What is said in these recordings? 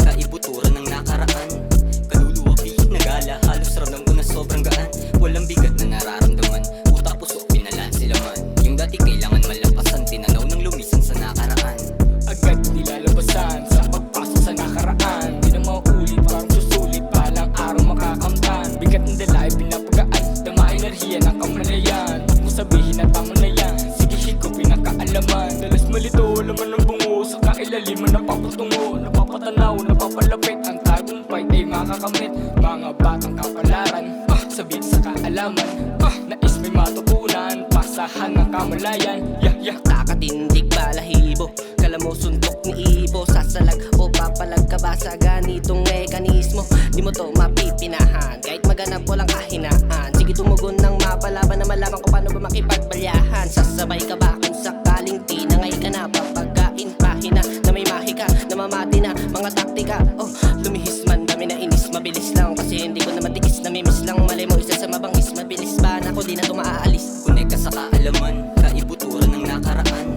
kaibuturan ng nakaraan. Kaluluwa pinagala, halos ramdam ko na sobrang gaan. Walang bigat na nararamdaman, utak puso pinalansi laman. Yung dati kailangan malampasan, tinanaw ng lumisan sa nakaraan. Agad nilalabasan sa pagpasok sa nakaraan. Di na mauulit, parang susulit, palang araw makakamtan. Bigat ng dala ay pinapagaan, dama enerhiya ng kamalayan. Huwag mo sabihin na tama na yan, sige hiko pinakaalaman. Dalas malito, laman ng bungo, sa kailaliman napapatungo. Napapatanaw, napapalapit, ang tagumpay ay makakamit. Mga batang kapalaran, sabihin sa kaalaman, nais may matutunan, pasahan ng kamalayan. Kakatindig balahibo, kala mo suntok ni Ibo. Sasalag o papalag ka ba sa ganitong mekanismo? Di mo to mapipinahan, kahit maganap walang kahinaan. Sige tumugon ng mapalaban na malaman ko paano ba makipagbalyahan. Sasabay ka ba kung sakaling tinangay ka na? Papagain pahina na may mahika, namamati na mga taktika. Lumihis man kami na inis, mabilis lang kasi hindi ko na matiis. Namimiss lang, mali mo isa sa mabangis. Mabilis ba na ako, di na to maaalis. Kunay ka sa kaalaman, kaibuturan ng nakaraan.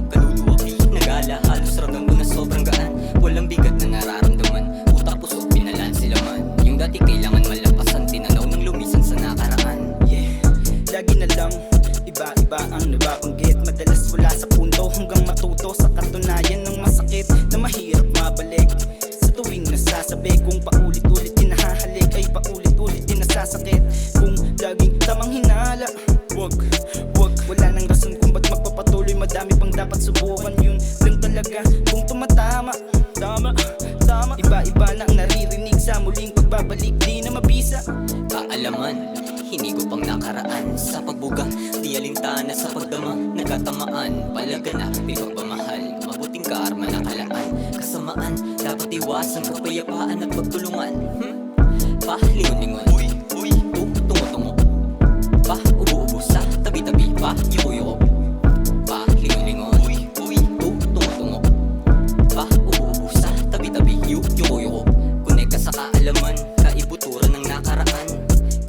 Kaluluwa pinagala, halos ramdam ko na sobrang gaan. Walang bigat na nararamdaman, utak puso pinalansi laman. Yung dati kailangan malampasan, tinanaw ng lumisan sa nakaraan. Lagi na lang, iba-iba ang nababanggit. Madalas wala sa punto hanggang matuto sa katunayan ng masakit na mahirap mabalik. Sa tuwing nasasabi kung paulit-ulit din nahahalik, ay paulit-ulit din nasasakit. Kung laging tamang hinala, wag wala nang rason kung ba't magpapatuloy. Madami pang dapat subukan, yun lang talaga kung tumatama. Tama, iba-iba na ang naririnig sa muling pagbabalik, di na mabisa. Kaalaman, hinigo pang nakaraan. Sa pagbuga, di alintana sa pagdama. Nagkatamaan, palaganap, ipagpamahal. Mabuting kaarma na kalaan. Kasamaan, dapat iwasan, kapayapaan at pagtulungan. Palingon-lingon, uy, tungo-tungo. Ubo-ubo sa tabi-tabi, yuko-yuko. Palingon-lingon, uy, tungo-tungo. Ubo-ubo sa tabi-tabi, yuko-yuko. Kunay ka sa kaalaman, kaibuturan ng nakaraan.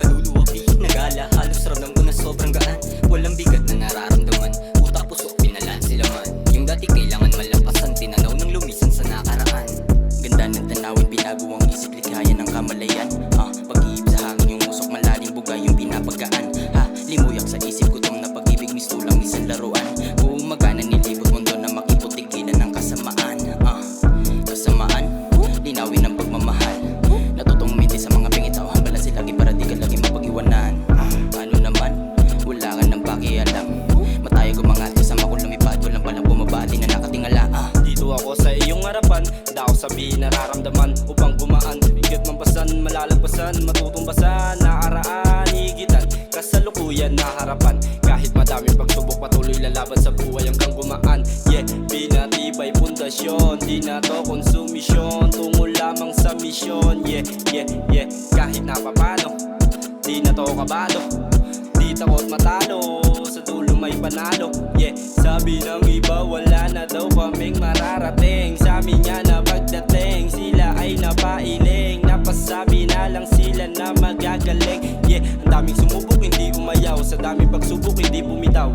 Kaluluwa pinagala, halos ramdam ko na sobrang gaan. Walang bigat na nararamdaman, utak puso pinalansi laman. Yung dati kailangan malampasan, tinanaw ng lumisan sa nakaraan. Ganda ng tanawin, binago ang isip, likaya ng kamalayan. Pag-iib sa hangin, yung usok malalim, bugay yung pinapagaan. Limuyak sa isip ko tong na pag-ibig, mistulang isang laruan. Gumagana nilibot mundo na makiputigilan ng kasamaan. Kasamaan, linawin ng pagmamahal. Natutong minti sa mga pingitawahan, balansi lagi para di ka lagi mapag-iwanan. Ano naman, wala ka ng pakialam. Mataya gumangat, kasama ko lumipad, walang palang bumabati na nakatingala. Dito ako sa iyong harapan, da ako sabihin nararamdaman upang gumaan. Bigat mampasan, malalagpasan, matutumbasan, nakaraan, higitan, kasalukuyan na harapan. Kahit madaming pagsubok, patuloy lalaban sa buhay hanggang gumaan. Pinatibay pundasyon, di na to konsumisyon, tungo lamang sa misyon. Kahit napapano, di na to kabalo, di takot matalo, sa dulo may panalo. Sabi ng iba wala na daw kaming mararating, sa amin nga na pagdating, sila ay napailing. Napasabi na lang sila na magagaling. Ang daming sumubok hindi umayaw, sa daming pagsubok hindi bumitaw.